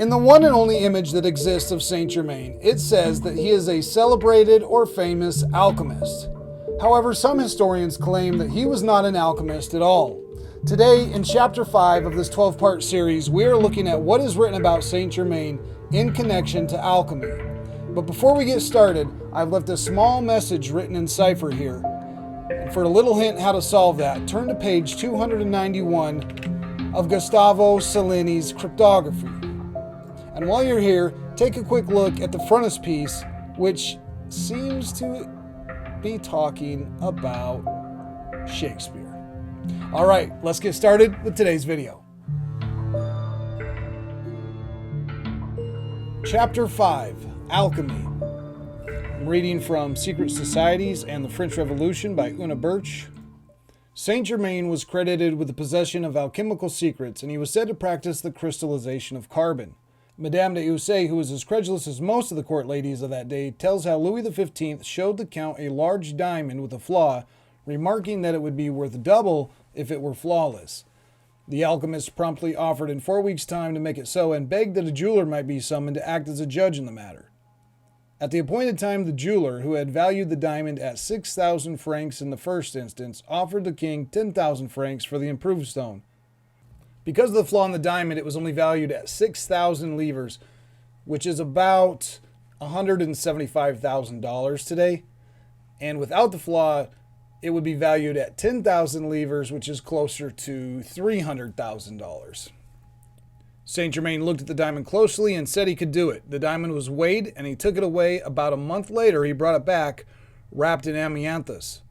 In the one and only image that exists of St. Germain, it says that he is a celebrated or famous alchemist. However, some historians claim that he was not an alchemist at all. Today, in Chapter 5 of this 12-part series, we are looking at what is written about St. Germain in connection to alchemy. But before we get started, I've left a small message written in cipher here. And for a little hint how to solve that, turn to page 291 of Gustavo Seleni's cryptography. And while you're here, take a quick look at the frontispiece, which seems to be talking about Shakespeare. All right, let's get started with today's video. Chapter 5, Alchemy. I'm reading from Secret Societies and the French Revolution by Una Birch. St. Germain was credited with the possession of alchemical secrets, and he was said to practice the crystallization of carbon. Madame de Ussé, who was as credulous as most of the court ladies of that day, tells how Louis XV showed the Count a large diamond with a flaw, remarking that it would be worth double if it were flawless. The alchemist promptly offered in 4 weeks' time to make it so and begged that a jeweler might be summoned to act as a judge in the matter. At the appointed time, the jeweler, who had valued the diamond at 6,000 francs in the first instance, offered the king 10,000 francs for the improved stone. Because of the flaw in the diamond, it was only valued at 6,000 livres, which is about $175,000 today. And without the flaw, it would be valued at 10,000 livres, which is closer to $300,000. St. Germain looked at the diamond closely and said he could do it. The diamond was weighed, and he took it away. About a month later, he brought it back, wrapped in amianthus.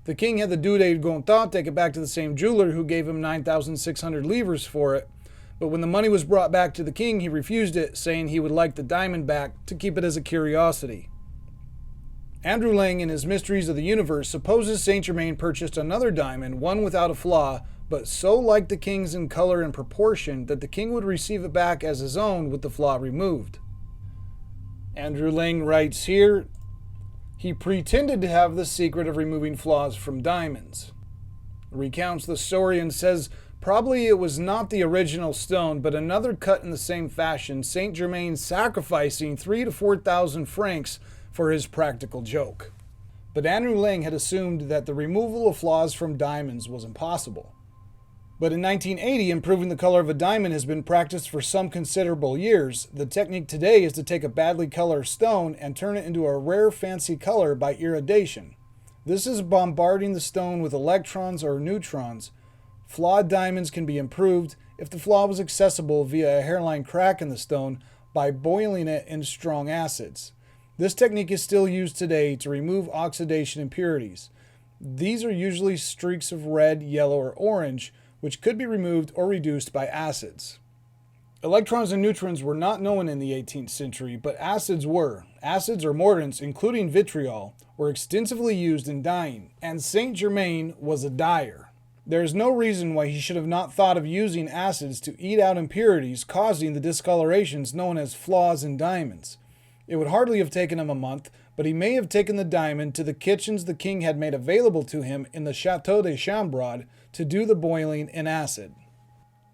The king had the Duc de Gontat take it back to the same jeweler, who gave him 9,600 livres for it. But when the money was brought back to the king, he refused it, saying he would like the diamond back to keep it as a curiosity. Andrew Lang, in his Mysteries of the Universe, supposes St. Germain purchased another diamond, one without a flaw, but so like the king's in color and proportion that the king would receive it back as his own with the flaw removed. Andrew Lang writes here, he pretended to have the secret of removing flaws from diamonds. Recounts the story and says probably it was not the original stone, but another cut in the same fashion, St. Germain sacrificing 3,000 to 4,000 francs for his practical joke. But Andrew Lang had assumed that the removal of flaws from diamonds was impossible. But in 1980, improving the color of a diamond has been practiced for some considerable years. The technique today is to take a badly colored stone and turn it into a rare fancy color by iridation. This is bombarding the stone with electrons or neutrons. Flawed diamonds can be improved if the flaw was accessible via a hairline crack in the stone by boiling it in strong acids. This technique is still used today to remove oxidation impurities. These are usually streaks of red, yellow, or orange, which could be removed or reduced by acids. Electrons and neutrons were not known in the 18th century, but acids were. Acids or mordants, including vitriol, were extensively used in dyeing, and St. Germain was a dyer. There is no reason why he should have not thought of using acids to eat out impurities causing the discolorations known as flaws in diamonds. It would hardly have taken him a month, but he may have taken the diamond to the kitchens the king had made available to him in the Château de Chambord to do the boiling in acid.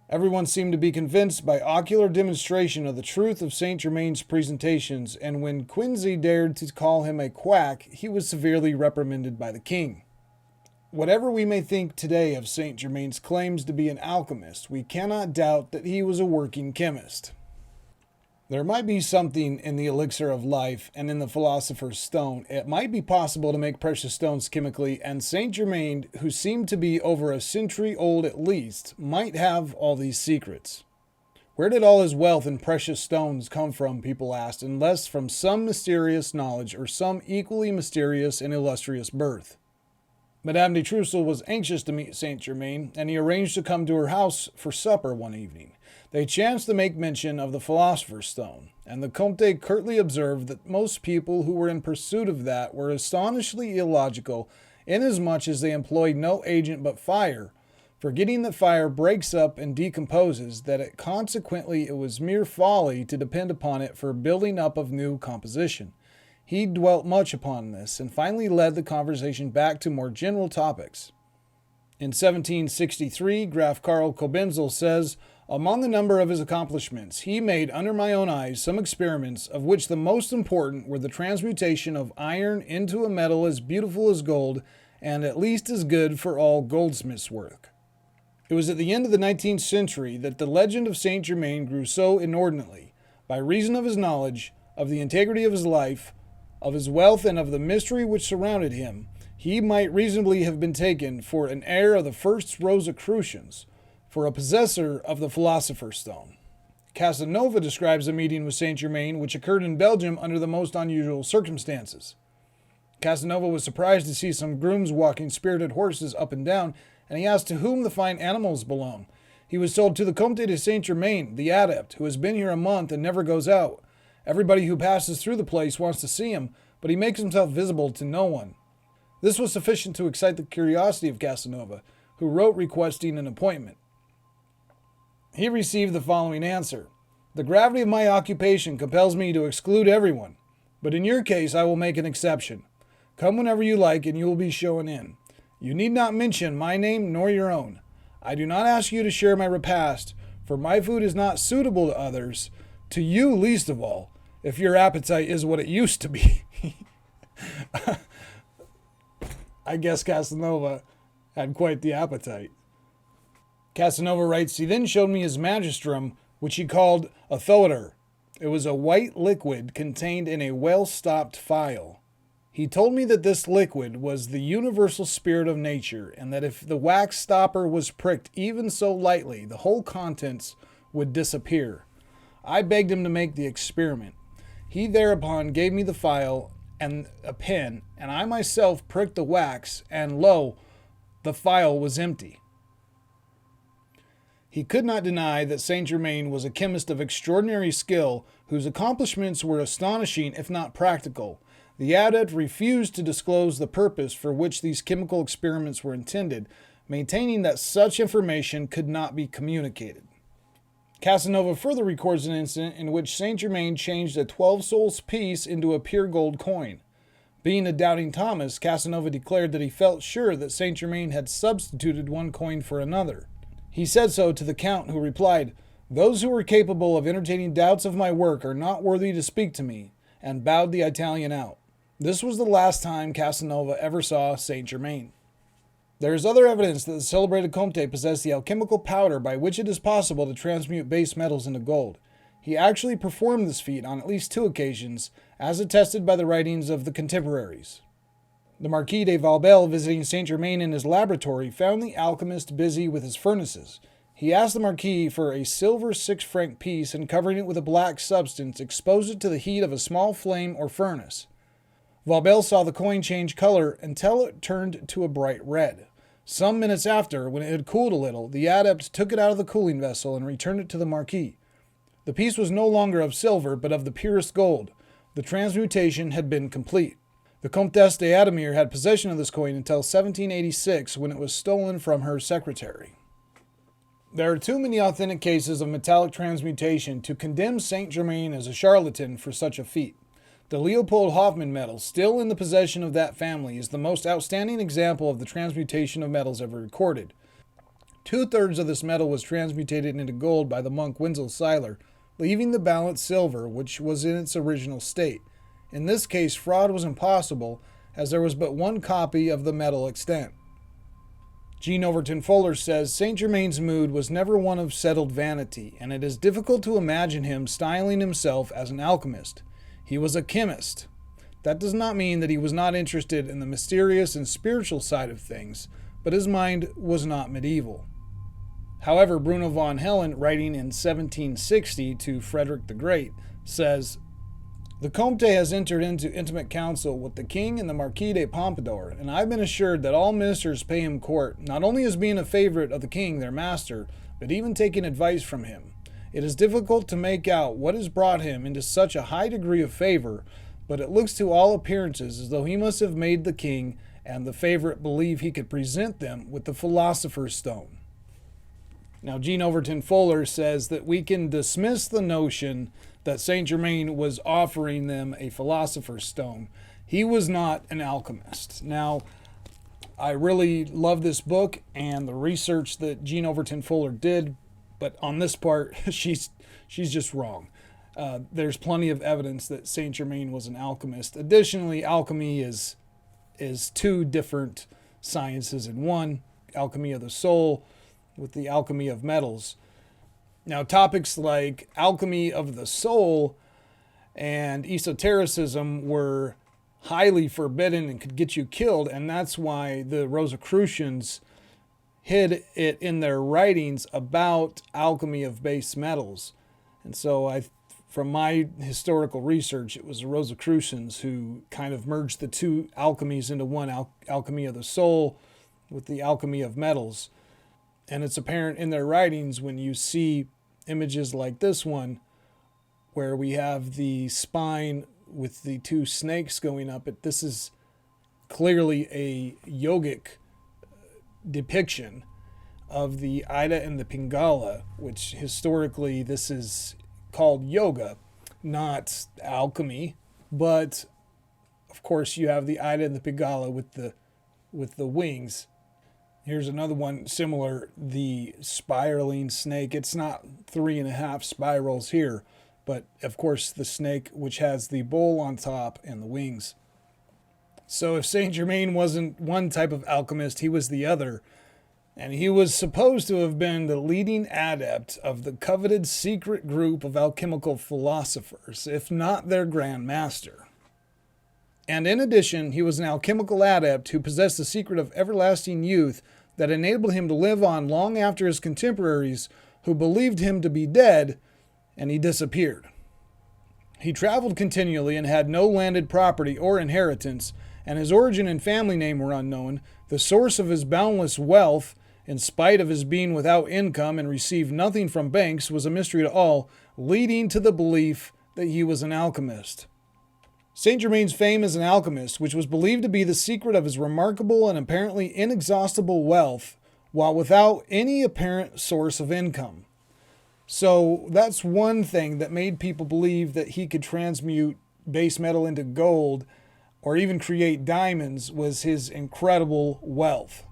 Everyone seemed to be convinced by ocular demonstration of the truth of St. Germain's presentations, and when Quincy dared to call him a quack, he was severely reprimanded by the king. Whatever we may think today of St. Germain's claims to be an alchemist, we cannot doubt that he was a working chemist. There might be something in the elixir of life and in the philosopher's stone. It might be possible to make precious stones chemically, and St. Germain, who seemed to be over a century old at least, might have all these secrets. Where did all his wealth in precious stones come from, people asked, unless from some mysterious knowledge or some equally mysterious and illustrious birth? Madame de Trousseau was anxious to meet St. Germain, and he arranged to come to her house for supper one evening. They chanced to make mention of the philosopher's stone, and the Comte curtly observed that most people who were in pursuit of that were astonishingly illogical, inasmuch as they employed no agent but fire, forgetting that fire breaks up and decomposes, that consequently it was mere folly to depend upon it for building up of new composition. He dwelt much upon this, and finally led the conversation back to more general topics. In 1763, Graf Karl Cobenzl says, Among the number of his accomplishments, he made under my own eyes some experiments, of which the most important were the transmutation of iron into a metal as beautiful as gold, and at least as good for all goldsmiths' work. It was at the end of the 19th century that the legend of St. Germain grew so inordinately, by reason of his knowledge, of the integrity of his life, of his wealth, and of the mystery which surrounded him, he might reasonably have been taken for an heir of the first Rosicrucians, for a possessor of the Philosopher's Stone. Casanova describes a meeting with St. Germain which occurred in Belgium under the most unusual circumstances. Casanova was surprised to see some grooms walking spirited horses up and down, and he asked to whom the fine animals belong. He was told, to the Comte de Saint Germain, the adept, who has been here a month and never goes out. Everybody who passes through the place wants to see him, but he makes himself visible to no one. This was sufficient to excite the curiosity of Casanova, who wrote requesting an appointment. He received the following answer: "The gravity of my occupation compels me to exclude everyone, but in your case I will make an exception. Come whenever you like and you will be shown in. You need not mention my name nor your own. I do not ask you to share my repast, for my food is not suitable to others, to you least of all, if your appetite is what it used to be." I guess Casanova had quite the appetite. Casanova writes, "He then showed me his magistrum, which he called a thoeter. It was a white liquid contained in a well-stopped phial. He told me that this liquid was the universal spirit of nature, and that if the wax stopper was pricked even so lightly, the whole contents would disappear. I begged him to make the experiment. He thereupon gave me the phial and a pen, and I myself pricked the wax, and lo, the phial was empty." He could not deny that St. Germain was a chemist of extraordinary skill, whose accomplishments were astonishing if not practical. The adept refused to disclose the purpose for which these chemical experiments were intended, maintaining that such information could not be communicated. Casanova further records an incident in which St. Germain changed a 12-sols piece into a pure gold coin. Being a doubting Thomas, Casanova declared that he felt sure that St. Germain had substituted one coin for another. He said so to the Count, who replied, "Those who are capable of entertaining doubts of my work are not worthy to speak to me," and bowed the Italian out. This was the last time Casanova ever saw St. Germain. There is other evidence that the celebrated Comte possessed the alchemical powder by which it is possible to transmute base metals into gold. He actually performed this feat on at least 2 occasions, as attested by the writings of the contemporaries. The Marquis de Walpole, visiting St. Germain in his laboratory, found the alchemist busy with his furnaces. He asked the Marquis for a silver 6-franc piece, and covering it with a black substance, exposed it to the heat of a small flame or furnace. Walpole saw the coin change color until it turned to a bright red. Some minutes after, when it had cooled a little, the adept took it out of the cooling vessel and returned it to the Marquis. The piece was no longer of silver, but of the purest gold. The transmutation had been complete. The Comtesse d'Admire had possession of this coin until 1786, when it was stolen from her secretary. There are too many authentic cases of metallic transmutation to condemn St. Germain as a charlatan for such a feat. The Leopold Hoffmann medal, still in the possession of that family, is the most outstanding example of the transmutation of metals ever recorded. 2/3 of this metal was transmutated into gold by the monk Wenzel Seiler, leaving the balance silver, which was in its original state. In this case, fraud was impossible, as there was but one copy of the metal extant. Jean Overton Fuller says, "St. Germain's mood was never one of settled vanity, and it is difficult to imagine him styling himself as an alchemist. He was a chemist. That does not mean that he was not interested in the mysterious and spiritual side of things, but his mind was not medieval." However, Bruno von Hellen, writing in 1760 to Frederic the Great, says, "The Comte has entered into intimate counsel with the King and the Marquis de Pompadour, and I've been assured that all ministers pay him court, not only as being a favorite of the King, their master, but even taking advice from him. It is difficult to make out what has brought him into such a high degree of favor, but it looks to all appearances as though he must have made the King and the favorite believe he could present them with the Philosopher's Stone." Now, Jean Overton Fuller says that we can dismiss the notion that St. Germain was offering them a Philosopher's Stone. He was not an alchemist. Now, I really love this book, and the research that Jean Overton Fuller did But on this part, she's just wrong. There's plenty of evidence that Saint Germain was an alchemist. Additionally, alchemy is two different sciences in one: alchemy of the soul with the alchemy of metals. Now, topics like alchemy of the soul and esotericism were highly forbidden and could get you killed, and that's why the Rosicrucians hid it in their writings about alchemy of base metals. And so from my historical research, it was the Rosicrucians who kind of merged the two alchemies into one, alchemy of the soul with the alchemy of metals. And it's apparent in their writings when you see images like this one, where we have the spine with the two snakes going up it. This is clearly a yogic depiction of the Ida and the Pingala, which historically this is called yoga, not alchemy. But of course you have the Ida and the Pingala with the wings. Here's another one similar, the spiraling snake. It's not 3.5 spirals here, but of course the snake which has the bowl on top and the wings. So if Saint Germain wasn't one type of alchemist, he was the other. And he was supposed to have been the leading adept of the coveted secret group of alchemical philosophers, if not their grand master. And in addition, he was an alchemical adept who possessed the secret of everlasting youth that enabled him to live on long after his contemporaries, who believed him to be dead, and he disappeared. He traveled continually and had no landed property or inheritance, and his origin and family name were unknown. The source of his boundless wealth, in spite of his being without income and received nothing from banks, was a mystery to all, leading to the belief that he was an alchemist. Saint Germain's fame as an alchemist, which was believed to be the secret of his remarkable and apparently inexhaustible wealth, while without any apparent source of income. So that's one thing that made people believe that he could transmute base metal into gold or even create diamonds, was his incredible wealth.